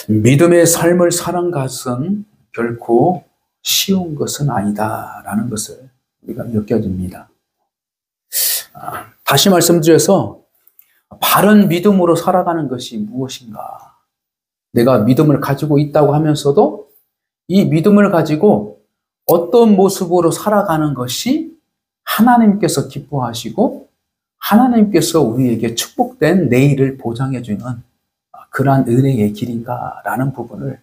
믿음의 삶을 사는 것은 결코 쉬운 것은 아니다라는 것을 우리가 느껴집니다. 다시 말씀드려서 바른 믿음으로 살아가는 것이 무엇인가? 내가 믿음을 가지고 있다고 하면서도 이 믿음을 가지고 어떤 모습으로 살아가는 것이 하나님께서 기뻐하시고 하나님께서 우리에게 축복된 내일을 보장해주는 그러한 은혜의 길인가라는 부분을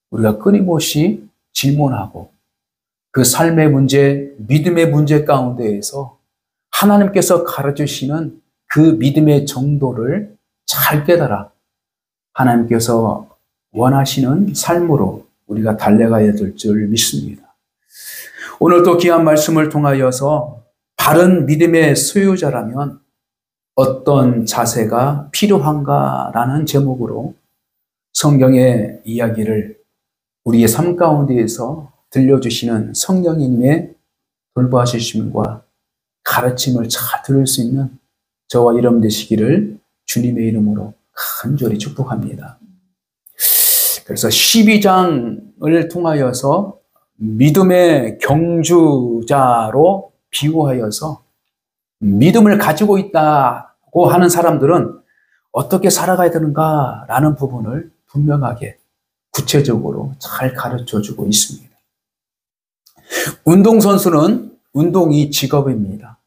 우리가 끊임없이 질문하고 그 삶의 문제, 믿음의 문제 가운데에서 하나님께서 가르치시는 그 믿음의 정도를 잘 깨달아 하나님께서 원하시는 삶으로 우리가 달려가야 될 줄 믿습니다. 오늘도 귀한 말씀을 통하여서 바른 믿음의 소유자라면 어떤 자세가 필요한가라는 제목으로 성경의 이야기를 우리의 삶 가운데에서 들려주시는 성령님의 돌보아주심과 가르침을 잘 들을 수 있는 저와 여러분 되시기를 주님의 이름으로 간절히 축복합니다. 그래서 12장을 통하여서 믿음의 경주자로 비유하여서 믿음을 가지고 있다고 하는 사람들은 어떻게 살아가야 되는가라는 부분을 분명하게 구체적으로 잘 가르쳐주고 있습니다. 운동선수는 운동이 직업입니다.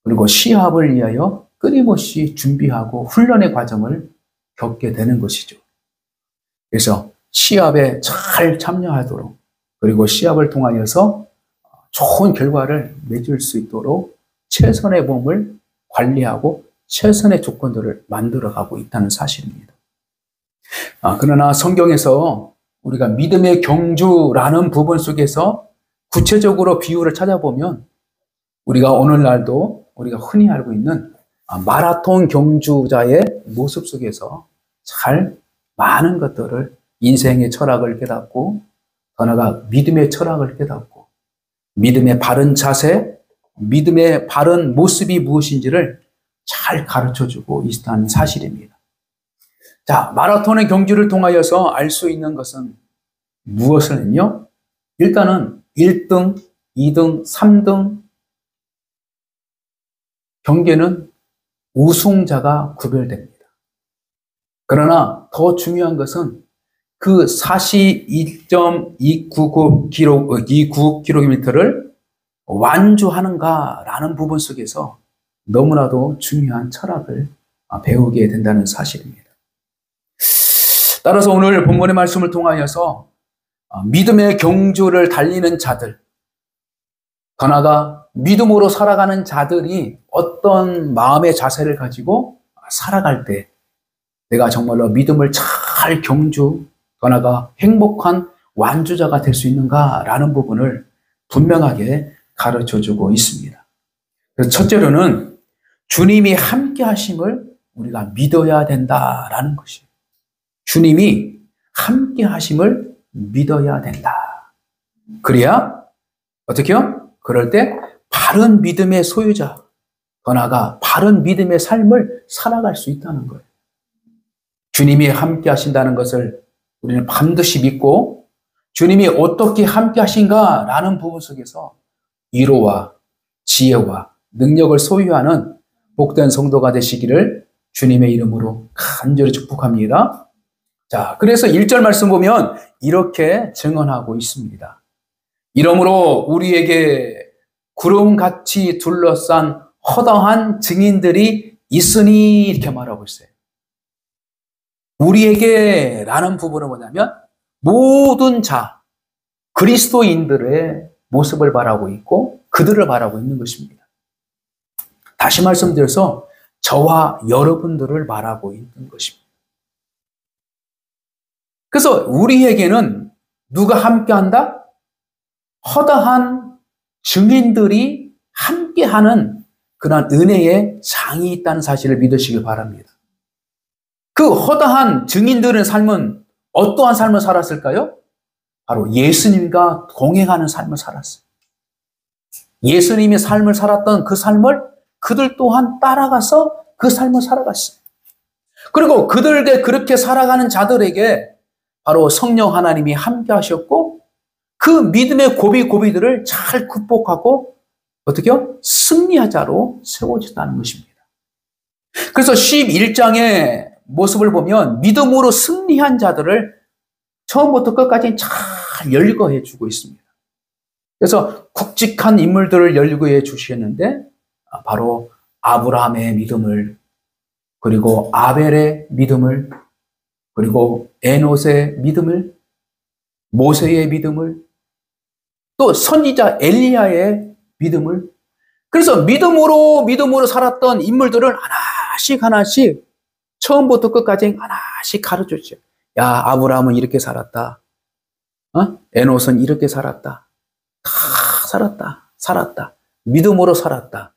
그리고 시합을 위하여 끊임없이 준비하고 훈련의 과정을 겪게 되는 것이죠. 그래서 시합에 잘 참여하도록 그리고 시합을 통하여서 좋은 결과를 맺을 수 있도록 최선의 몸을 관리하고 최선의 조건들을 만들어가고 있다는 사실입니다. 그러나 성경에서 우리가 믿음의 경주라는 부분 속에서 구체적으로 비유를 찾아보면 우리가 오늘날도 우리가 흔히 알고 있는 마라톤 경주자의 모습 속에서 잘 많은 것들을 인생의 철학을 깨닫고 더 나아가 믿음의 철학을 깨닫고 믿음의 바른 자세, 믿음의 바른 모습이 무엇인지를 잘 가르쳐주고 있다는 사실입니다. 자, 마라톤의 경주를 통하여서 알 수 있는 것은 무엇을 했냐? 일단은 1등, 2등, 3등 경계는 우승자가 구별됩니다. 그러나 더 중요한 것은 그 42.299km를 완주하는가라는 부분 속에서 너무나도 중요한 철학을 배우게 된다는 사실입니다. 따라서 오늘 본문의 말씀을 통하여서 믿음의 경주를 달리는 자들, 더 나아가 믿음으로 살아가는 자들이 어떤 마음의 자세를 가지고 살아갈 때 내가 정말로 믿음을 잘 경주, 더 나아가 행복한 완주자가 될 수 있는가라는 부분을 분명하게 가르쳐주고 있습니다. 그래서 첫째로는 주님이 함께 하심을 우리가 믿어야 된다라는 것이에요. 주님이 함께 하심을 믿어야 된다. 그래야 어떻게요? 그럴 때 바른 믿음의 소유자, 더 나아가 바른 믿음의 삶을 살아갈 수 있다는 거예요. 주님이 함께 하신다는 것을 우리는 반드시 믿고 주님이 어떻게 함께 하신가라는 부분 속에서 위로와 지혜와 능력을 소유하는 복된 성도가 되시기를 주님의 이름으로 간절히 축복합니다. 자, 그래서 1절 말씀 보면 이렇게 증언하고 있습니다. 이러므로 우리에게 구름같이 둘러싼 허다한 증인들이 있으니 이렇게 말하고 있어요. 우리에게 라는 부분은 뭐냐면 모든 자, 그리스도인들의 모습을 바라고 있고 그들을 바라고 있는 것입니다. 다시 말씀드려서 저와 여러분들을 바라고 있는 것입니다. 그래서 우리에게는 누가 함께한다? 허다한 증인들이 함께하는 그런 은혜의 장이 있다는 사실을 믿으시길 바랍니다. 그 허다한 증인들의 삶은 어떠한 삶을 살았을까요? 바로 예수님과 동행하는 삶을 살았어요. 예수님이 삶을 살았던 그 삶을 그들 또한 따라가서 그 삶을 살아갔어요. 그리고 그들에게 그렇게 살아가는 자들에게 바로 성령 하나님이 함께 하셨고 그 믿음의 고비들을 잘 극복하고 어떻게요? 승리하자로 세워졌다는 것입니다. 그래서 11장의 모습을 보면 믿음으로 승리한 자들을 처음부터 끝까지 잘 열거해 주고 있습니다. 그래서 굵직한 인물들을 열거해 주시는데 바로 아브라함의 믿음을, 그리고 아벨의 믿음을, 그리고 에노스의 믿음을, 모세의 믿음을, 또 선지자 엘리야의 믿음을, 그래서 믿음으로 살았던 인물들을 하나씩 처음부터 끝까지 하나씩 가르쳐주죠. 야, 아브라함은 이렇게 살았다. 에노스는 이렇게 살았다. 다 살았다. 믿음으로 살았다.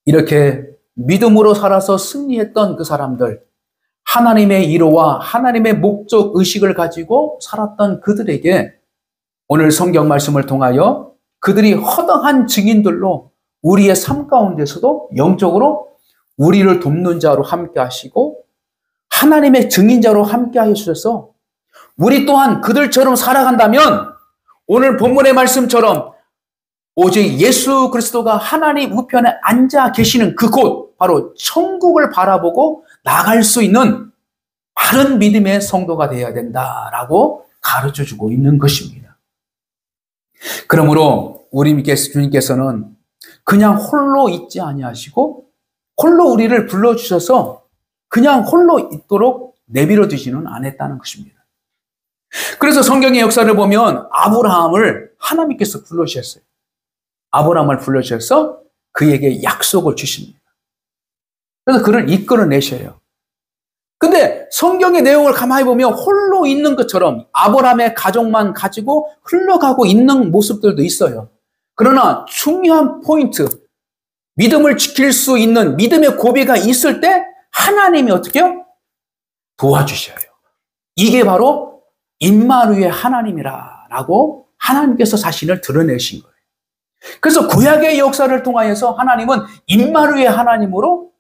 이렇게 믿음으로 살아서 승리했던 그 사람들, 하나님의 이로와 하나님의 목적 의식을 가지고 살았던 그들에게 오늘 성경 말씀을 통하여 그들이 허당한 증인들로 우리의 삶 가운데서도 영적으로 우리를 돕는 자로 함께 하시고 하나님의 증인자로 함께 하셔서 우리 또한 그들처럼 살아간다면 오늘 본문의 말씀처럼 오직 예수 그리스도가 하나님 우편에 앉아 계시는 그곳, 바로 천국을 바라보고 나갈 수 있는 바른 믿음의 성도가 되어야 된다라고 가르쳐주고 있는 것입니다. 그러므로 주님께서는 그냥 홀로 있지 아니하시고 홀로 우리를 불러주셔서 그냥 홀로 있도록 내버려 두지는 않았다는 것입니다. 그래서 성경의 역사를 보면 아브라함을 하나님께서 불러주셨어요. 아브라함을 불러주셔서 그에게 약속을 주십니다. 그래서 그를 이끌어내셔요. 근데 성경의 내용을 가만히 보면 홀로 있는 것처럼 아브라함의 가족만 가지고 흘러가고 있는 모습들도 있어요. 그러나 중요한 포인트, 믿음을 지킬 수 있는 믿음의 고비가 있을 때 하나님이 어떻게 해요? 도와주셔요. 이게 바로 임마누엘 하나님이라고 하나님께서 자신을 드러내신 거예요. 그래서 구약의 역사를 통하여서 하나님은 임마누엘 하나님으로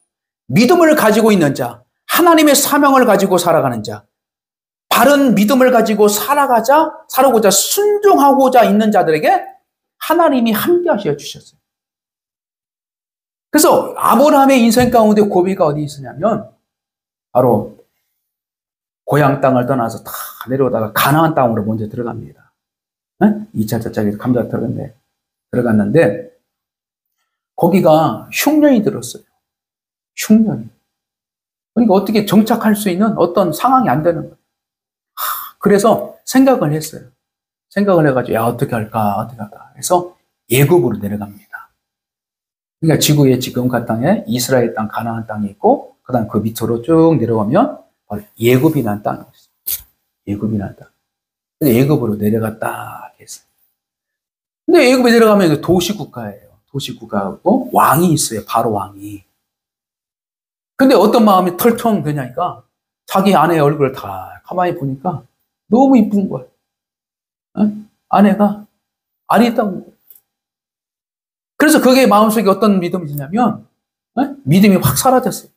믿음을 가지고 있는 자, 하나님의 사명을 가지고 살아가는 자, 바른 믿음을 가지고 살아고자 순종하고자 있는 자들에게 하나님이 함께 하셔 주셨어요. 그래서 아브라함의 인생 가운데 고비가 어디 있었냐면 바로 고향 땅을 떠나서 다 내려오다가 가나안 땅으로 먼저 들어갑니다. 2차 저짝에서 감자 들어갔는데 거기가 흉년이 들었어요. 흉년이. 그러니까 어떻게 정착할 수 있는 어떤 상황이 안 되는 거예요. 그래서 생각을 했어요. 생각을 해가지고 야 어떻게 할까 해서 애굽으로 내려갑니다. 그러니까 지구의 지금 그 땅에 이스라엘 땅, 가나안 땅이 있고 그다음 그 밑으로 쭉 내려가면 바로 애굽이라는 땅이 있어요. 애굽이라는 땅. 그래서 애굽으로 내려갔다 했어요. 근데 애굽에 내려가면 도시국가예요. 도시국가고 왕이 있어요. 바로 왕이. 근데 어떤 마음이 털청 되냐니까 자기 아내의 얼굴을 다 가만히 보니까 너무 이쁜 거예요. 아내가 아리따운 거예요. 그래서 그게 마음속에 어떤 믿음이 드냐면 믿음이 확 사라졌어요.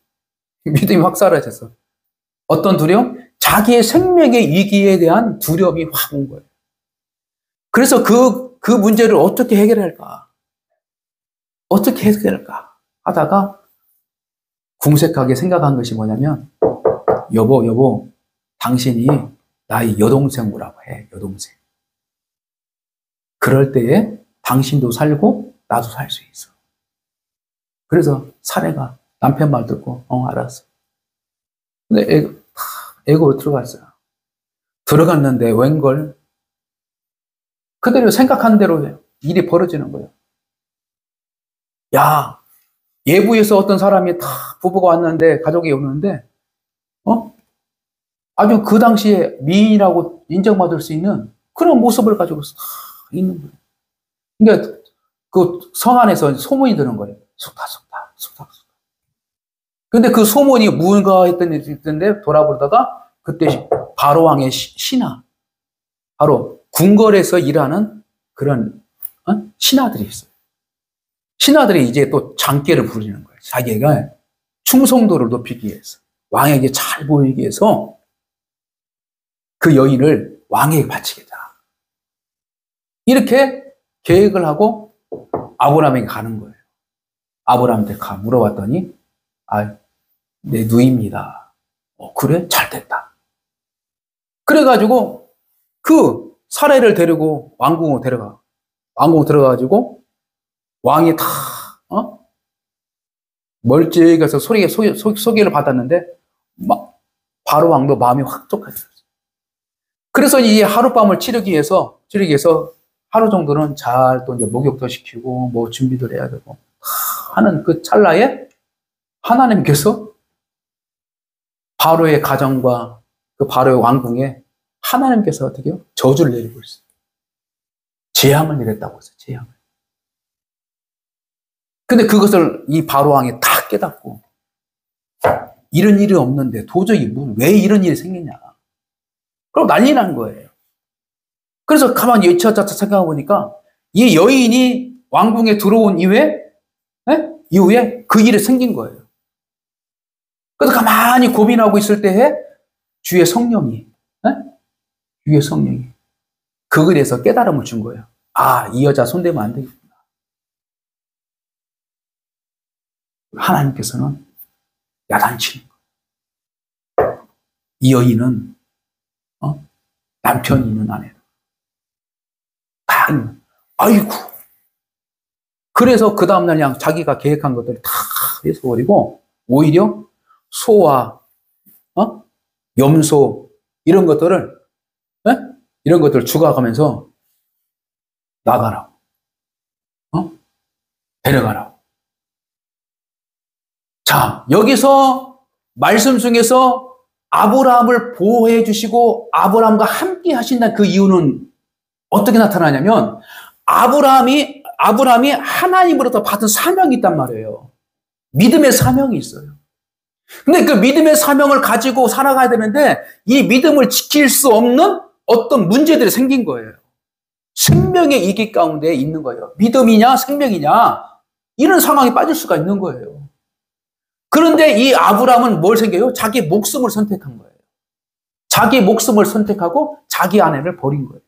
믿음이 확 사라졌어. 어떤 두려움? 자기의 생명의 위기에 대한 두려움이 확 온 거예요. 그래서 그 문제를 어떻게 해결할까? 하다가 궁색하게 생각한 것이 뭐냐면 여보, 당신이 나의 여동생이라고 해, 여동생. 그럴 때에 당신도 살고 나도 살 수 있어. 그래서 사내가 남편 말 듣고 알았어. 근데 애굽으로 들어갔어요. 들어갔는데 웬걸 그대로 생각한 대로 일이 벌어지는 거예요. 야, 예부에서 어떤 사람이 다 부부가 왔는데 가족이 오는데 아주 그 당시에 미인이라고 인정받을 수 있는 그런 모습을 가지고 다 있는 거예요. 그러니까 그 성 안에서 소문이 드는 거예요. 속다. 근데 그 소문이 뭔가 했던데 돌아보다가 그때 바로 왕의 신하, 바로 궁궐에서 일하는 그런 신하들이 있어요. 신하들이 이제 또 장계를 부리는 거예요. 자기가 충성도를 높이기 위해서, 왕에게 잘 보이기 위해서 그 여인을 왕에게 바치겠다. 이렇게 계획을 하고 아브라함에게 가는 거예요. 아브라함한테 물어봤더니 내 누이입니다. 그래? 잘 됐다. 그래가지고 그 사례를 데리고 왕궁으로 데려가. 왕궁 들어가가지고 왕이 다 멀찍해서 소개를 받았는데 바로 왕도 마음이 확 좁아졌어요. 그래서 이 하룻밤을 치르기 위해서 하루 정도는 잘 또 이제 목욕도 시키고 뭐 준비를 해야 되고 하는 그 찰나에 하나님께서 바로의 가정과 그 바로의 왕궁에 하나님께서 어떻게 해요? 저주를 내리고 있어요. 재앙을 내렸다고 했어요. 재앙을. 근데 그것을 이 바로 왕이 다 깨닫고 이런 일이 없는데 도저히 왜 이런 일이 생기냐. 그럼 난리 난 거예요. 그래서 가만히 여차저차 생각해 보니까 이 여인이 왕궁에 들어온 이후에 그 일이 생긴 거예요. 그래서 가만히 고민하고 있을 때에 주의 성령이 그거에 대해서 깨달음을 준 거예요. 이 여자 손대면 안 되겠구나. 하나님께서는 야단치는 거예요. 이 여인은 남편이 있는 아내다. 아이고. 그래서 그 다음날 그냥 자기가 계획한 것들을 다 해서버리고 오히려 소와 염소 이런 것들을 죽어가면서 나가라고. 데려가라고. 자, 여기서 말씀 중에서 아브라함을 보호해 주시고 아브라함과 함께 하신다는 그 이유는 어떻게 나타나냐면 아브라함이 하나님으로부터 받은 사명이 있단 말이에요. 믿음의 사명이 있어요. 근데 그 믿음의 사명을 가지고 살아가야 되는데 이 믿음을 지킬 수 없는 어떤 문제들이 생긴 거예요. 생명의 위기 가운데 있는 거예요. 믿음이냐 생명이냐 이런 상황에 빠질 수가 있는 거예요. 그런데 이 아브라함은 뭘 생겨요? 자기 목숨을 선택한 거예요. 자기 목숨을 선택하고 자기 아내를 버린 거예요.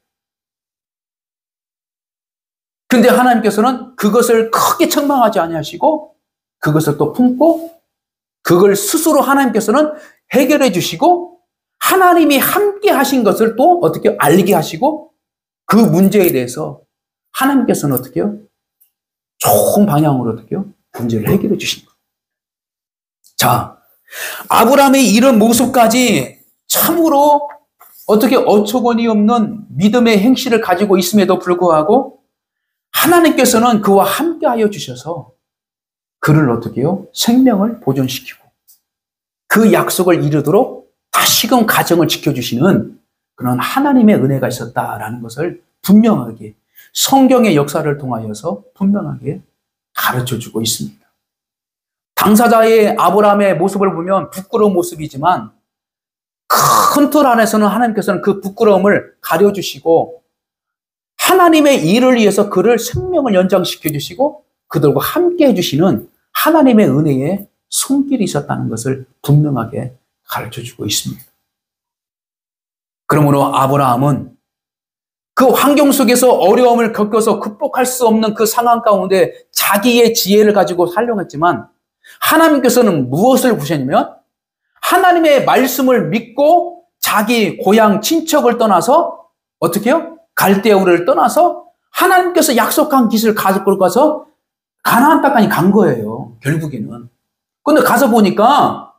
근데 하나님께서는 그것을 크게 책망하지 아니하시고 그것을 또 품고 그걸 스스로 하나님께서는 해결해 주시고 하나님이 함께 하신 것을 또 어떻게 알리게 하시고 그 문제에 대해서 하나님께서는 어떻게 해요? 좋은 방향으로 어떻게 해요? 문제를 해결해 주신 거예요. 자, 아브라함의 이런 모습까지 참으로 어떻게 어처구니 없는 믿음의 행실을 가지고 있음에도 불구하고 하나님께서는 그와 함께하여 주셔서 그를 어떻게 해요? 생명을 보존시키고 그 약속을 이루도록 다시금 가정을 지켜주시는 그런 하나님의 은혜가 있었다라는 것을 분명하게 성경의 역사를 통하여서 분명하게 가르쳐주고 있습니다. 당사자의 아브라함의 모습을 보면 부끄러운 모습이지만 큰 틀 안에서는 하나님께서는 그 부끄러움을 가려주시고 하나님의 일을 위해서 그를 생명을 연장시켜 주시고 그들과 함께 해주시는 하나님의 은혜의 손길이 있었다는 것을 분명하게 가르쳐주고 있습니다. 그러므로 아브라함은 그 환경 속에서 어려움을 겪어서 극복할 수 없는 그 상황 가운데 자기의 지혜를 가지고 살려했지만 하나님께서는 무엇을 보셨냐면 하나님의 말씀을 믿고 자기 고향 친척을 떠나서 어떻게 해요? 갈대우를 떠나서 하나님께서 약속한 길을 가지고 가서 가나안 땅까지 간 거예요. 결국에는. 근데 가서 보니까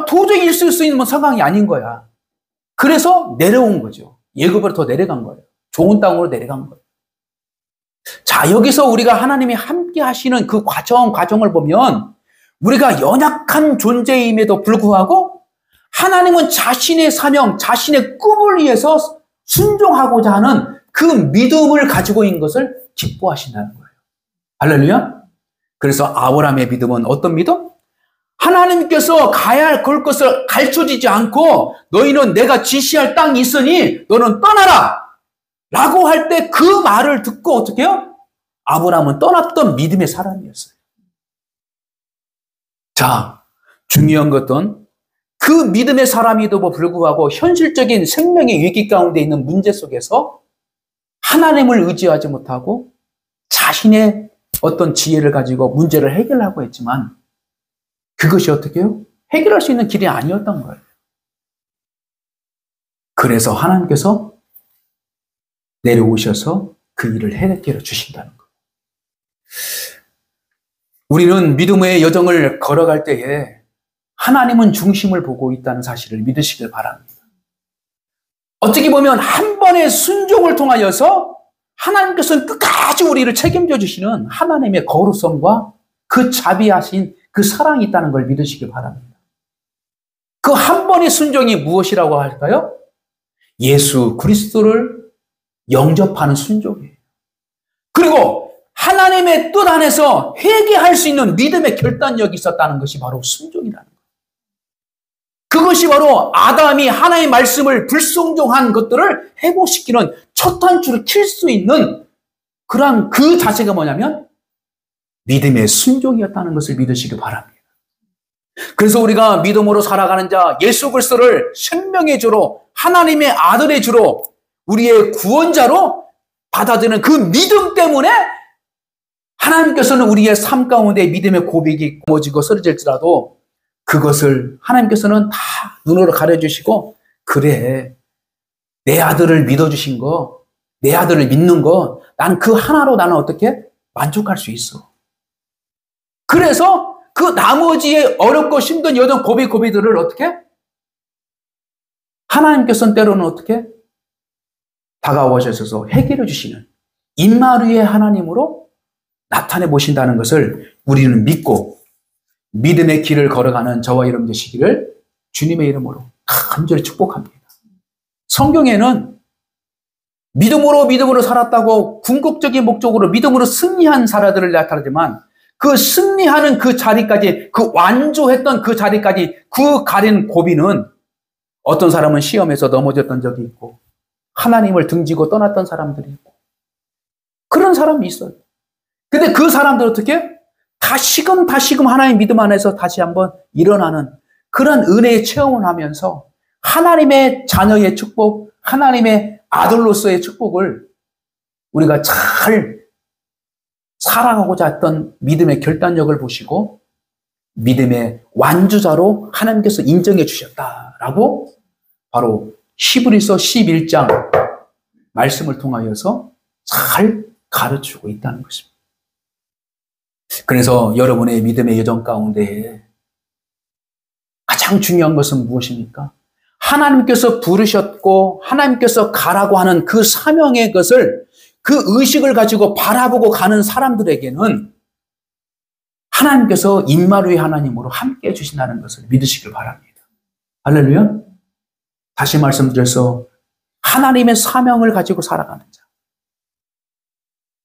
도저히 있을 수 있는 상황이 아닌 거야. 그래서 내려온 거죠. 예굽으로 더 내려간 거예요. 좋은 땅으로 내려간 거예요. 자, 여기서 우리가 하나님이 함께 하시는 그 과정을 보면 우리가 연약한 존재임에도 불구하고 하나님은 자신의 사명, 자신의 꿈을 위해서 순종하고자 하는 그 믿음을 가지고 있는 것을 기뻐하신다는 거예요. 할렐루야. 그래서 아브라함의 믿음은 어떤 믿음? 하나님께서 가야 할 그 것을 가르쳐주지 않고 너희는 내가 지시할 땅이 있으니 너는 떠나라 라고 할 때 그 말을 듣고 어떻게 해요? 아브라함은 떠났던 믿음의 사람이었어요. 자, 중요한 것은 그 믿음의 사람에도 불구하고 현실적인 생명의 위기 가운데 있는 문제 속에서 하나님을 의지하지 못하고 자신의 어떤 지혜를 가지고 문제를 해결하고 했지만 그것이 어떻게 해요? 해결할 수 있는 길이 아니었던 거예요. 그래서 하나님께서 내려오셔서 그 일을 해결해 주신다는 거예요. 우리는 믿음의 여정을 걸어갈 때에 하나님은 중심을 보고 있다는 사실을 믿으시길 바랍니다. 어떻게 보면 한 번의 순종을 통하여서 하나님께서는 끝까지 우리를 책임져 주시는 하나님의 거룩성과 그 자비하신 그 사랑이 있다는 걸 믿으시길 바랍니다. 그 한 번의 순종이 무엇이라고 할까요? 예수 그리스도를 영접하는 순종이에요. 그리고 하나님의 뜻 안에서 회개할 수 있는 믿음의 결단력이 있었다는 것이 바로 순종이라는 거예요. 그것이 바로 아담이 하나님의 말씀을 불순종한 것들을 회복시키는 첫 단추를 킬 수 있는 그러한 그 자세가 뭐냐면 믿음의 순종이었다는 것을 믿으시기 바랍니다. 그래서 우리가 믿음으로 살아가는 자 예수 그리스도를 생명의 주로 하나님의 아들의 주로 우리의 구원자로 받아들이는 그 믿음 때문에 하나님께서는 우리의 삶 가운데 믿음의 고백이 거머쥐고 쓰러질지라도 그것을 하나님께서는 다 눈으로 가려주시고 그래 내 아들을 믿어주신 거 내 아들을 믿는 거 난 그 하나로 나는 어떻게 만족할 수 있어. 그래서 그 나머지의 어렵고 힘든 여덟 고비들을 어떻게 하나님께서는 때로는 어떻게 다가오셔서 해결해 주시는 임마누엘 하나님으로 나타내 보신다는 것을 우리는 믿고 믿음의 길을 걸어가는 저와 여러분 되시기를 주님의 이름으로 간절히 축복합니다. 성경에는 믿음으로 살았다고 궁극적인 목적으로 믿음으로 승리한 사람들을 나타나지만 그 승리하는 그 자리까지 그 완주했던 그 자리까지 그 가린 고비는 어떤 사람은 시험에서 넘어졌던 적이 있고 하나님을 등지고 떠났던 사람들이 있고 그런 사람이 있어요. 근데 그 사람들 어떻게? 다시금 하나님 믿음 안에서 다시 한번 일어나는 그런 은혜의 체험을 하면서 하나님의 자녀의 축복, 하나님의 아들로서의 축복을 우리가 잘 살아가고자 했던 믿음의 결단력을 보시고 믿음의 완주자로 하나님께서 인정해 주셨다라고 바로 히브리서 11장 말씀을 통하여서 잘 가르치고 있다는 것입니다. 그래서 여러분의 믿음의 여정 가운데 가장 중요한 것은 무엇입니까? 하나님께서 부르셨고 하나님께서 가라고 하는 그 사명의 것을 그 의식을 가지고 바라보고 가는 사람들에게는 하나님께서 임마누엘 하나님으로 함께해 주신다는 것을 믿으시길 바랍니다. 할렐루야. 다시 말씀드려서 하나님의 사명을 가지고 살아가는 자,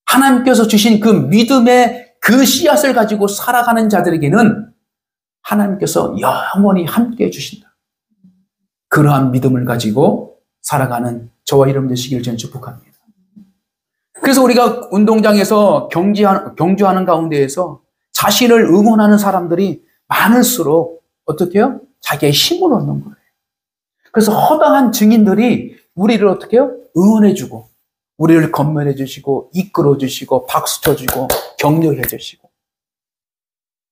하나님께서 주신 그 믿음의 그 씨앗을 가지고 살아가는 자들에게는 하나님께서 영원히 함께해 주신다. 그러한 믿음을 가지고 살아가는 저와 여러분 되시길 저는 축복합니다. 그래서 우리가 운동장에서 경주하는 가운데에서 자신을 응원하는 사람들이 많을수록 어떻게 해요? 자기의 힘을 얻는 거예요. 그래서 허다한 증인들이 우리를 어떻게 해요? 응원해주고 우리를 건면해주시고 이끌어주시고 박수쳐주고 격려해주시고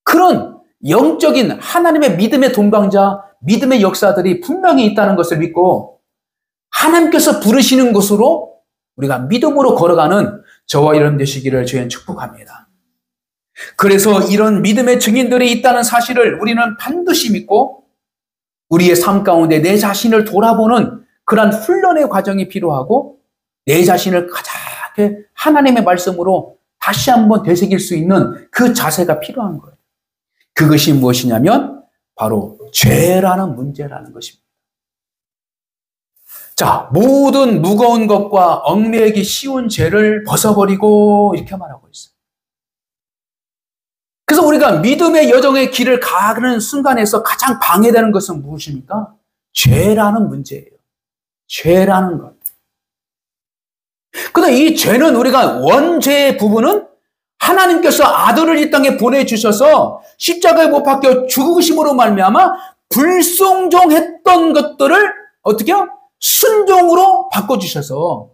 그런 영적인 하나님의 믿음의 동방자, 믿음의 역사들이 분명히 있다는 것을 믿고 하나님께서 부르시는 곳으로 우리가 믿음으로 걸어가는 저와 여러분 되시기를 저희는 축복합니다. 그래서 이런 믿음의 증인들이 있다는 사실을 우리는 반드시 믿고 우리의 삶 가운데 내 자신을 돌아보는 그런 훈련의 과정이 필요하고 내 자신을 가장 하나님의 말씀으로 다시 한번 되새길 수 있는 그 자세가 필요한 거예요. 그것이 무엇이냐면 바로 죄라는 문제라는 것입니다. 자, 모든 무거운 것과 얽매이기 쉬운 죄를 벗어버리고 이렇게 말하고 있어요. 그래서 우리가 믿음의 여정의 길을 가는 순간에서 가장 방해되는 것은 무엇입니까? 죄라는 문제예요. 죄라는 것. 그런데 이 죄는 우리가 원죄의 부분은 하나님께서 아들을 이 땅에 보내주셔서 십자가에 못 박혀 죽으심으로 말미암아 불순종했던 것들을 어떻게요? 순종으로 바꿔주셔서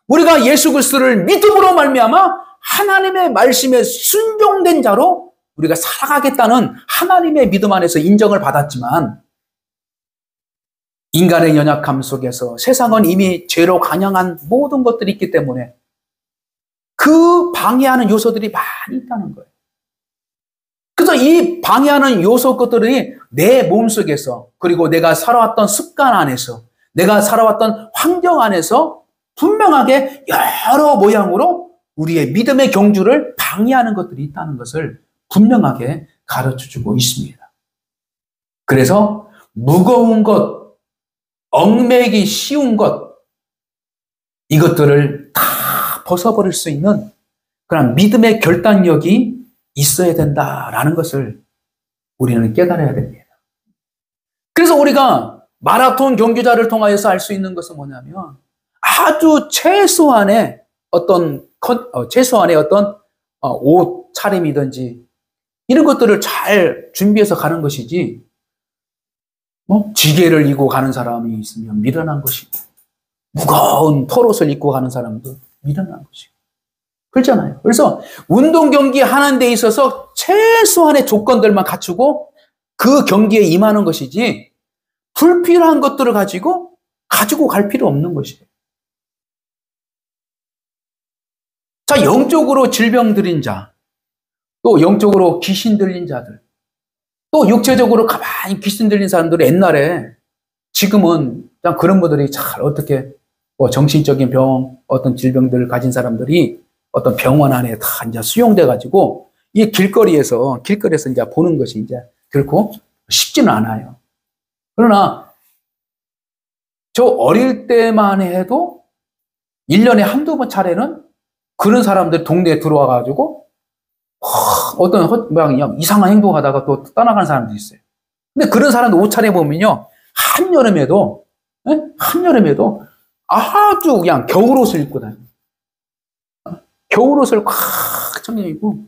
우리가 예수 그리스도를 믿음으로 말미암아 하나님의 말씀에 순종된 자로 우리가 살아가겠다는 하나님의 믿음 안에서 인정을 받았지만 인간의 연약함 속에서 세상은 이미 죄로 관영한 모든 것들이 있기 때문에 그 방해하는 요소들이 많이 있다는 거예요. 그래서 이 방해하는 요소 것들이 내 몸속에서 그리고 내가 살아왔던 습관 안에서 내가 살아왔던 환경 안에서 분명하게 여러 모양으로 우리의 믿음의 경주를 방해하는 것들이 있다는 것을 분명하게 가르쳐주고 있습니다. 그래서 무거운 것, 얽매기 쉬운 것, 이것들을 다 벗어버릴 수 있는 그런 믿음의 결단력이 있어야 된다라는 것을 우리는 깨달아야 됩니다. 그래서 우리가 마라톤 경기자를 통하여서 알 수 있는 것은 뭐냐면 아주 최소한의 어떤 옷 차림이든지 이런 것들을 잘 준비해서 가는 것이지 지게를 입고 가는 사람이 있으면 미련한 것이고 무거운 털옷을 입고 가는 사람도 미련한 것이고 그렇잖아요. 그래서 운동 경기 하는 데 있어서 최소한의 조건들만 갖추고 그 경기에 임하는 것이지 불필요한 것들을 가지고 갈 필요 없는 것이에요. 자, 영적으로 질병 들린 자, 또 영적으로 귀신 들린 자들, 또 육체적으로 가만히 귀신 들린 사람들이 옛날에 지금은 그런 분들이 잘 어떻게 정신적인 병, 어떤 질병들을 가진 사람들이 어떤 병원 안에 다 이제 수용돼가지고 이 길거리에서 이제 보는 것이 이제 결코 쉽지는 않아요. 그러나 저 어릴 때만 해도 1년에 한두 번 차례는 그런 사람들 동네에 들어와가지고 어떤 이상한 행동하다가 또 떠나가는 사람들이 있어요. 근데 그런 사람들 옷차림 보면요, 한여름에도 아주 그냥 겨울옷을 입고 다녀요. 겨울옷을 꽉 챙기고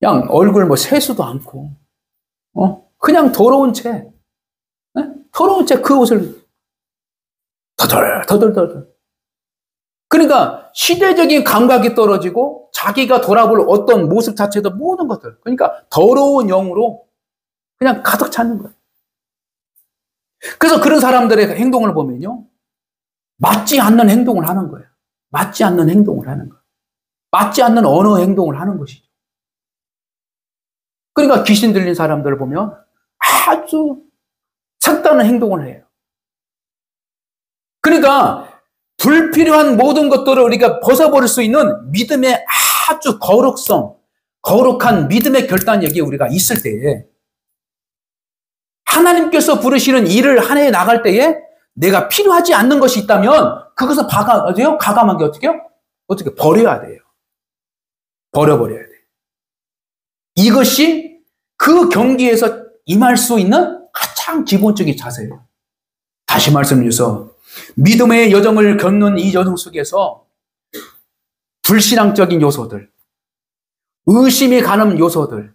그냥 얼굴 세수도 않고 그냥 더러운 채 그 옷을 더덜 그러니까 시대적인 감각이 떨어지고 자기가 돌아볼 어떤 모습 자체도 모든 것들 그러니까 더러운 영으로 그냥 가득 차는 거예요. 그래서 그런 사람들의 행동을 보면요, 맞지 않는 행동을 하는 거예요. 맞지 않는 행동을 하는 거예요. 맞지 않는 언어 행동을 하는 것이죠. 그러니까 귀신 들린 사람들을 보면 아주 색다른 행동을 해요. 그러니까 불필요한 모든 것들을 우리가 벗어버릴 수 있는 믿음의 아주 거룩한 믿음의 결단력이 우리가 있을 때에 하나님께서 부르시는 일을 한 해에 나갈 때에 내가 필요하지 않는 것이 있다면 그것을 가감하게 어떻게 버려야 돼요. 버려버려야 돼요. 이것이 그 경기에서 임할 수 있는 가장 기본적인 자세예요. 다시 말씀드려서 믿음의 여정을 겪는 이 여정 속에서 불신앙적인 요소들, 의심이 가는 요소들,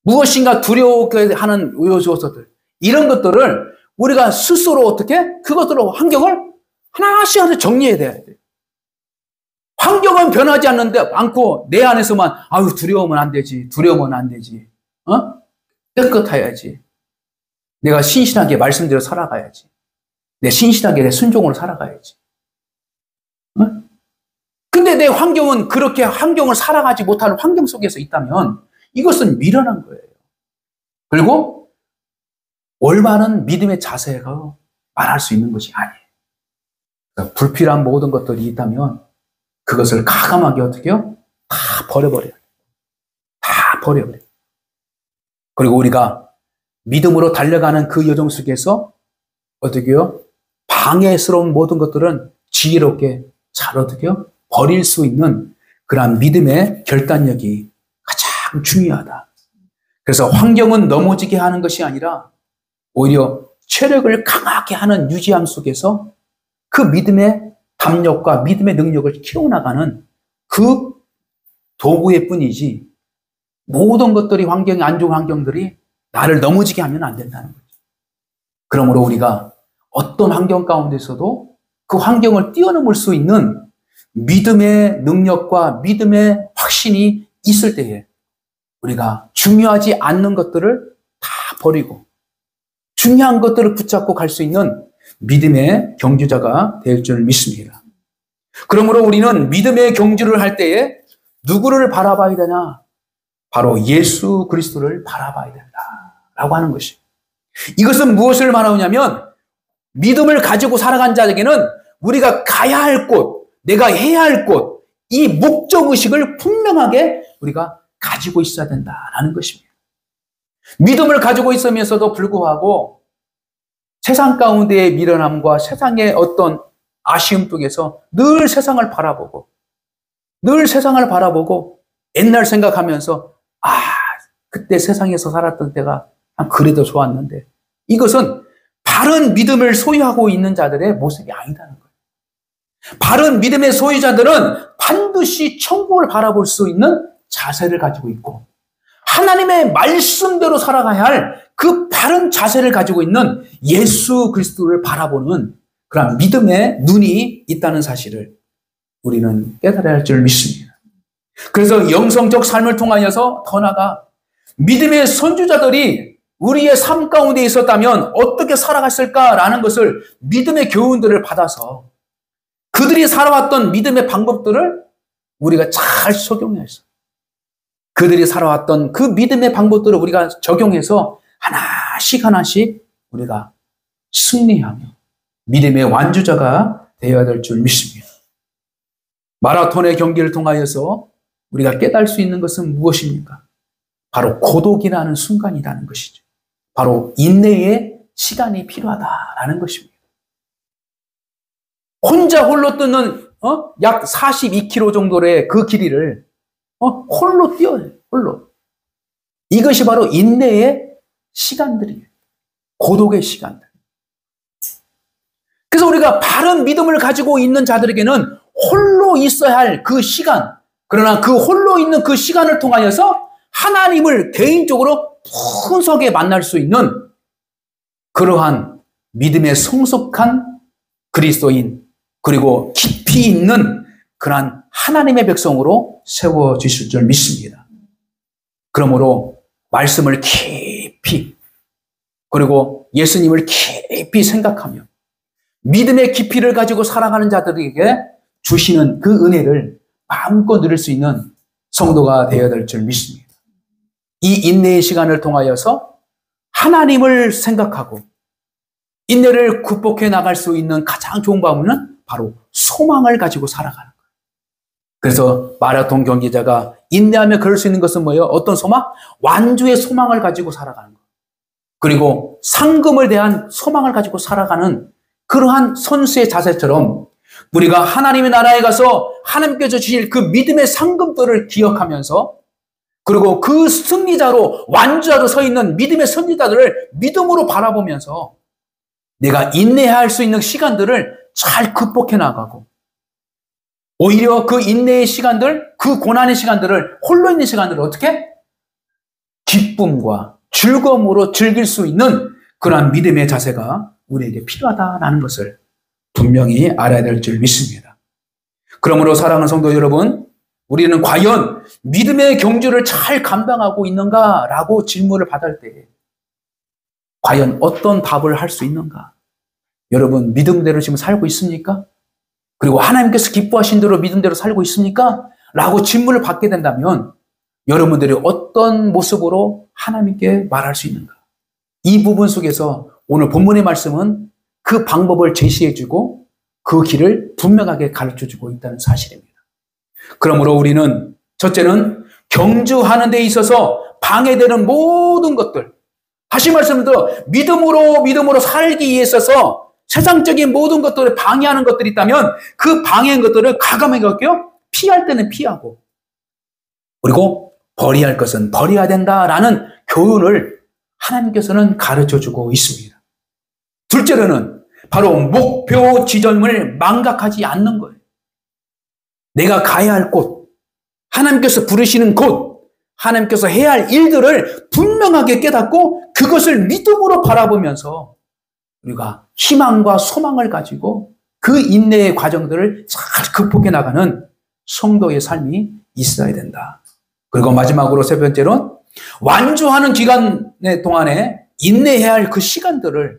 무엇인가 두려워하게 하는 요소들, 이런 것들을 우리가 스스로 그것들로 환경을 하나씩 정리해야 돼요. 환경은 변하지 않고 내 안에서만 두려우면 안 되지. 깨끗해야지. 내가 신실하게 말씀대로 살아가야지. 신실하게 내 순종으로 살아가야지. 근데 내 환경은 그렇게 환경을 살아가지 못하는 환경 속에서 있다면 이것은 미련한 거예요. 그리고 올바른 믿음의 자세가 말할 수 있는 것이 아니에요. 그러니까 불필요한 모든 것들이 있다면 그것을 가감하게 다 버려버려요. 다 버려버려요. 그리고 우리가 믿음으로 달려가는 그 여정 속에서 방해스러운 모든 것들은 지혜롭게 잘 버릴 수 있는 그러한 믿음의 결단력이 가장 중요하다. 그래서 환경은 넘어지게 하는 것이 아니라 오히려 체력을 강하게 하는 유지함 속에서 그 믿음의 담력과 믿음의 능력을 키워나가는 그 도구의 뿐이지 모든 것들이 안 좋은 환경들이 나를 넘어지게 하면 안 된다는 거죠. 그러므로 우리가 어떤 환경 가운데서도 그 환경을 뛰어넘을 수 있는 믿음의 능력과 믿음의 확신이 있을 때에 우리가 중요하지 않는 것들을 다 버리고 중요한 것들을 붙잡고 갈 수 있는 믿음의 경주자가 될 줄 믿습니다. 그러므로 우리는 믿음의 경주를 할 때에 누구를 바라봐야 되냐? 바로 예수 그리스도를 바라봐야 된다라고 하는 것이. 이것은 무엇을 말하냐면 믿음을 가지고 살아간 자에게는 우리가 가야 할 곳, 내가 해야 할 곳, 이 목적의식을 분명하게 우리가 가지고 있어야 된다라는 것입니다. 믿음을 가지고 있으면서도 불구하고 세상 가운데의 미련함과 세상의 어떤 아쉬움 속에서 늘 세상을 바라보고 옛날 생각하면서 그때 세상에서 살았던 때가 그래도 좋았는데 이것은 바른 믿음을 소유하고 있는 자들의 모습이 아니다는 거예요. 바른 믿음의 소유자들은 반드시 천국을 바라볼 수 있는 자세를 가지고 있고 하나님의 말씀대로 살아가야 할 그 바른 자세를 가지고 있는 예수 그리스도를 바라보는 그런 믿음의 눈이 있다는 사실을 우리는 깨달아야 할 줄 믿습니다. 그래서 영성적 삶을 통하여서 더 나아가 믿음의 선주자들이 우리의 삶 가운데 있었다면 어떻게 살아갔을까라는 것을 믿음의 교훈들을 받아서 그들이 살아왔던 믿음의 방법들을 우리가 잘 적용해서 그들이 살아왔던 그 믿음의 방법들을 우리가 적용해서 하나씩 우리가 승리하며 믿음의 완주자가 되어야 될 줄 믿습니다. 마라톤의 경기를 통하여서 우리가 깨달을 수 있는 것은 무엇입니까? 바로 고독이라는 순간이라는 것이죠. 바로 인내의 시간이 필요하다라는 것입니다. 혼자 홀로 뛰는 약 42km 정도의 그 길이를 홀로 뛰어요. 홀로. 이것이 바로 인내의 시간들이에요. 고독의 시간들. 그래서 우리가 바른 믿음을 가지고 있는 자들에게는 홀로 있어야 할 그 시간, 그러나 그 홀로 있는 그 시간을 통하여서 하나님을 개인적으로 풍성하게 만날 수 있는 그러한 믿음의 성숙한 그리스도인 그리고 깊이 있는 그러한 하나님의 백성으로 세워주실 줄 믿습니다. 그러므로 말씀을 깊이 그리고 예수님을 깊이 생각하며 믿음의 깊이를 가지고 살아가는 자들에게 주시는 그 은혜를 마음껏 누릴 수 있는 성도가 되어야 될 줄 믿습니다. 이 인내의 시간을 통하여서 하나님을 생각하고 인내를 극복해 나갈 수 있는 가장 좋은 방법은 바로 소망을 가지고 살아가는 거예요. 그래서 마라톤 경기자가 인내하며 그럴 수 있는 것은 뭐예요? 어떤 소망? 완주의 소망을 가지고 살아가는 거예요. 그리고 상금을 대한 소망을 가지고 살아가는 그러한 선수의 자세처럼 우리가 하나님의 나라에 가서 하나님께서 주실 그 믿음의 상금들을 기억하면서 그리고 그 승리자로 완주자로 서 있는 믿음의 선지자들을 믿음으로 바라보면서 내가 인내해야 할 수 있는 시간들을 잘 극복해 나가고 오히려 그 인내의 시간들, 그 고난의 시간들을 홀로 있는 시간들을 어떻게? 기쁨과 즐거움으로 즐길 수 있는 그러한 믿음의 자세가 우리에게 필요하다는 것을 분명히 알아야 될 줄 믿습니다. 그러므로 사랑하는 성도 여러분, 우리는 과연 믿음의 경주를 잘 감당하고 있는가라고 질문을 받을 때 과연 어떤 답을 할 수 있는가? 여러분 믿음대로 지금 살고 있습니까? 그리고 하나님께서 기뻐하신 대로 믿음대로 살고 있습니까? 라고 질문을 받게 된다면 여러분들이 어떤 모습으로 하나님께 말할 수 있는가? 이 부분 속에서 오늘 본문의 말씀은 그 방법을 제시해주고 그 길을 분명하게 가르쳐주고 있다는 사실입니다. 그러므로 우리는 첫째는 경주하는 데 있어서 방해되는 모든 것들, 다시 말씀드려 믿음으로 살기 위해 있어서 세상적인 모든 것들을 방해하는 것들이 있다면 그 방해한 것들을 과감하게 할게요. 피할 때는 피하고 그리고 버려야 할 것은 버려야 된다라는 교훈을 하나님께서는 가르쳐주고 있습니다. 둘째로는 바로 목표 지점을 망각하지 않는 거예요. 내가 가야 할 곳, 하나님께서 부르시는 곳, 하나님께서 해야 할 일들을 분명하게 깨닫고 그것을 믿음으로 바라보면서 우리가 희망과 소망을 가지고 그 인내의 과정들을 잘 극복해 나가는 성도의 삶이 있어야 된다. 그리고 마지막으로 세 번째로는 완주하는 기간 동안에 인내해야 할 그 시간들을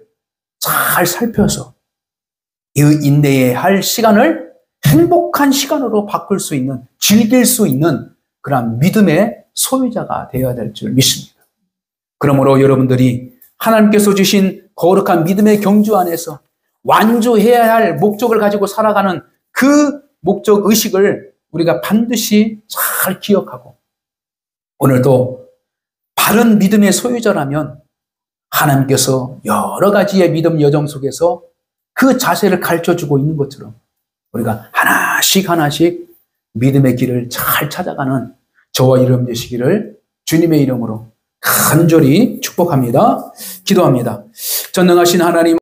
잘 살펴서 이 인내해야 할 시간을 행복한 시간으로 바꿀 수 있는, 즐길 수 있는 그런 믿음의 소유자가 되어야 될 줄 믿습니다. 그러므로 여러분들이 하나님께서 주신 거룩한 믿음의 경주 안에서 완주해야 할 목적을 가지고 살아가는 그 목적 의식을 우리가 반드시 잘 기억하고 오늘도 바른 믿음의 소유자라면 하나님께서 여러 가지의 믿음 여정 속에서 그 자세를 가르쳐주고 있는 것처럼 우리가 하나씩 하나씩 믿음의 길을 잘 찾아가는 저와 여러분 되시기를 주님의 이름으로 간절히 축복합니다. 기도합니다. 전능하신 하나님,